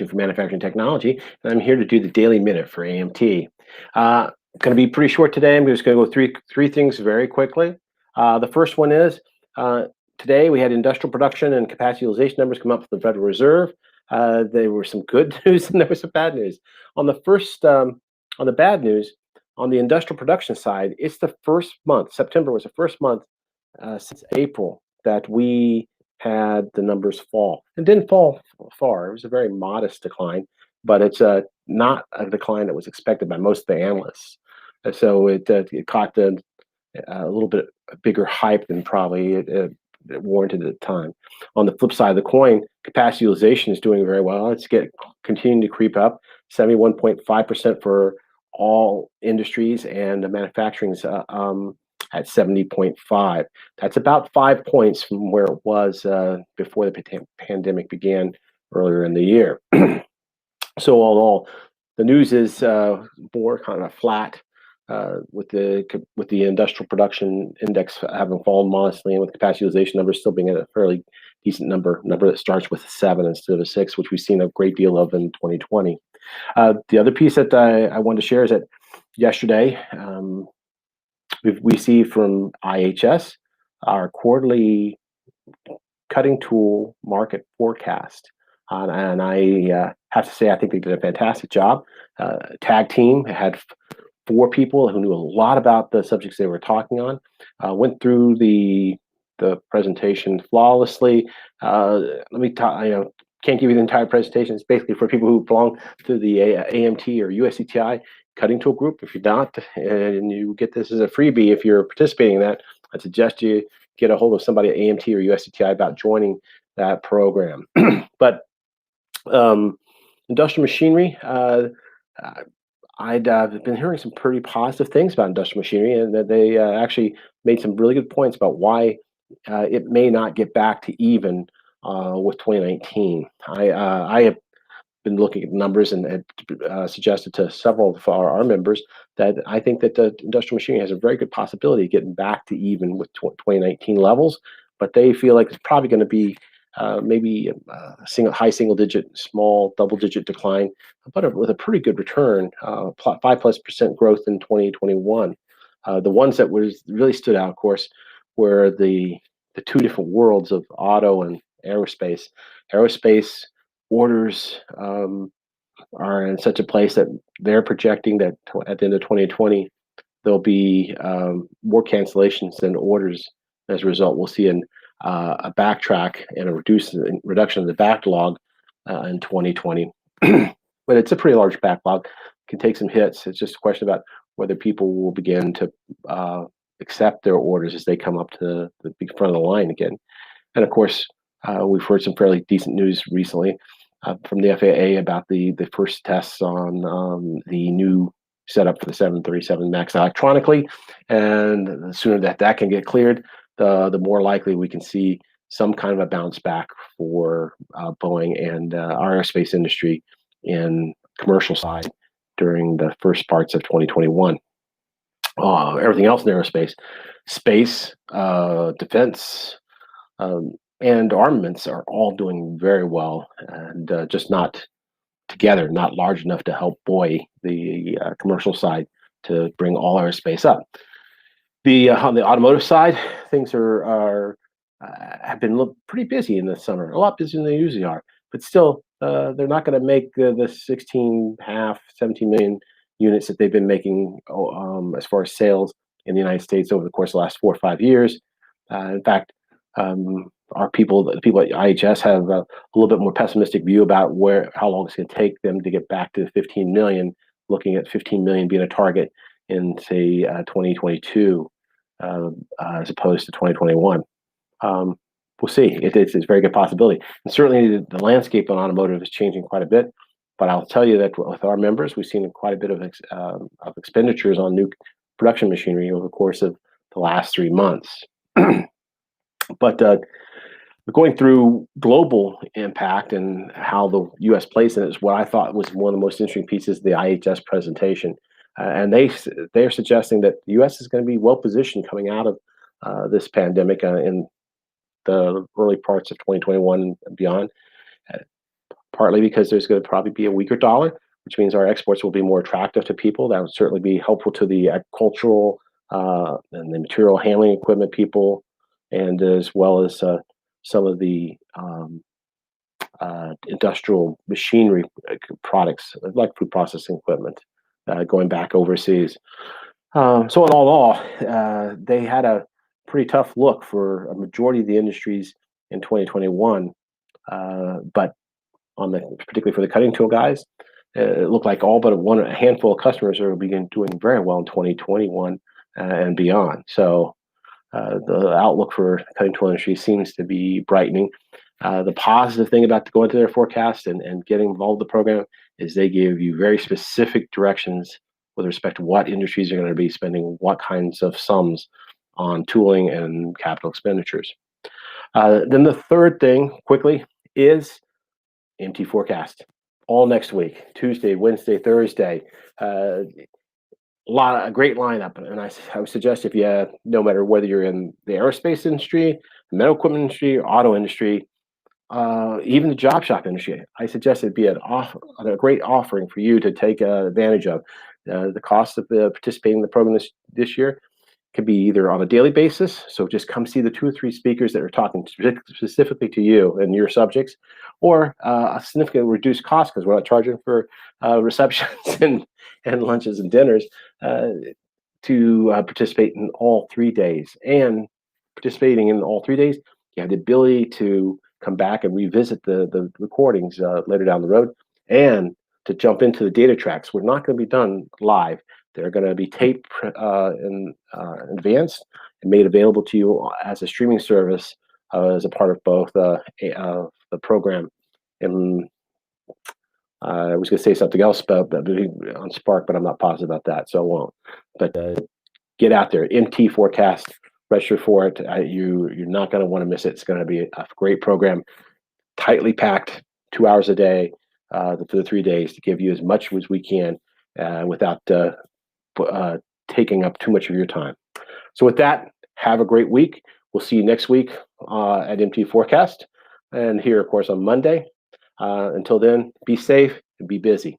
for manufacturing technology, and I'm here to do the Daily Minute for AMT. Going to be pretty short today. I'm just going to go three things very quickly. The first one is today we had industrial production and capacity utilization numbers come up for the Federal Reserve. There were some good news and there was some bad news. On the bad news, on the industrial production side, it's the first month. September was the first month since April that we had the numbers fall. It didn't fall far. It was a very modest decline, but it's not a decline that was expected by most of the analysts. So it caught a little bit bigger hype than probably it warranted at the time. On the flip side of the coin, capacity utilization is doing very well. It's continuing to creep up, 71.5% for all industries, and the manufacturing's at 70.5. That's about 5 points from where it was before the pandemic began earlier in the year. So all in all, the news is more kind of flat with the industrial production index having fallen modestly, and with capacity utilization numbers still being at a fairly decent number that starts with a 7 instead of a 6, which we've seen a great deal of in 2020. The other piece that I wanted to share is that yesterday, we see from IHS our quarterly cutting tool market forecast. And I have to say, I think they did a fantastic job. Tag team had 4 people who knew a lot about the subjects they were talking on, went through the presentation flawlessly. Let me talk, can't give you the entire presentation. It's basically for people who belong to the AMT or USCTI cutting tool group. If you're not, and you get this as a freebie, if you're participating in that, I suggest you get a hold of somebody at AMT or USCTI about joining that program. But industrial machinery, I'd been hearing some pretty positive things about industrial machinery, and that they actually made some really good points about why it may not get back to even with 2019. I have been looking at the numbers and suggested to several of our members that I think that the industrial machinery has a very good possibility of getting back to even with 2019 levels, but they feel like it's probably going to be maybe a high single digit, small double digit decline, but with a pretty good return, 5+% growth in 2021. The ones that really stood out, of course, were the 2 different worlds of auto and aerospace. Aerospace orders are in such a place that they're projecting that at the end of 2020 there'll be more cancellations than orders. As a result, we'll see a backtrack and a reduction of the backlog in 2020. But it's a pretty large backlog. It can take some hits. It's just a question about whether people will begin to accept their orders as they come up to the big front of the line again. And of course, we've heard some fairly decent news recently from the FAA about the first tests on the new setup for the 737 MAX electronically. And the sooner that can get cleared, the more likely we can see some kind of a bounce back for Boeing and our aerospace industry in commercial side during the first parts of 2021. Everything else in aerospace, space, defense, and armaments are all doing very well, and just not together, not large enough to help buoy the commercial side to bring all aerospace up. On the automotive side, things have been pretty busy in the summer, a lot busier than they usually are. But still, they're not going to make the 16.5, 17 million units that they've been making as far as sales in the United States over the course of the last 4 or 5 years. In fact, the people at IHS have a little bit more pessimistic view about how long it's going to take them to get back to 15 million, looking at 15 million being a target in, say, 2022 as opposed to 2021. We'll see. It's a very good possibility. And certainly the landscape on automotive is changing quite a bit. But I'll tell you that with our members, we've seen quite a bit of expenditures on new production machinery over the course of the last 3 months. But going through global impact and how the U.S. plays in it is what I thought was one of the most interesting pieces of the IHS presentation. And they're suggesting that the U.S. is going to be well positioned coming out of this pandemic in the early parts of 2021 and beyond. partly because there's going to probably be a weaker dollar, which means our exports will be more attractive to people. That would certainly be helpful to the agricultural and the material handling equipment people, and as well as some of the industrial machinery products like food processing equipment going back overseas. So in all, they had a pretty tough look for a majority of the industries in 2021. But particularly for the cutting tool guys, it looked like all but a handful of customers are doing very well in 2021 and beyond. So the outlook for the cutting tool industry seems to be brightening. The positive thing about going to their forecast and getting involved in the program is they give you very specific directions with respect to what industries are going to be spending what kinds of sums on tooling and capital expenditures. Then the third thing, quickly, is MT forecast. All next week, Tuesday, Wednesday, Thursday. A great lineup, and I would suggest if you, no matter whether you're in the aerospace industry, the medical equipment industry, auto industry, even the job shop industry, I suggest it'd be a great offering for you to take advantage of. The cost of participating in the program this year could be either on a daily basis, so just come see the 2 or 3 speakers that are talking specifically to you and your subjects, or a significantly reduced cost because we're not charging for receptions and lunches and dinners to participate in all 3 days. And participating in all 3 days, you have the ability to come back and revisit the recordings later down the road, and to jump into the data tracks. We're not going to be done live. They're going to be taped in advance and made available to you as a streaming service as a part of both the program. And I was going to say something else about on Spark, but I'm not positive about that, so I won't. But get out there, MT forecast, register for it. You're not going to want to miss it. It's going to be a great program, tightly packed, 2 hours a day for the 3 days to give you as much as we can without taking up too much of your time. So with that, have a great week. We'll see you next week at MT Forecast, and here, of course, on Monday. Until then, be safe and be busy.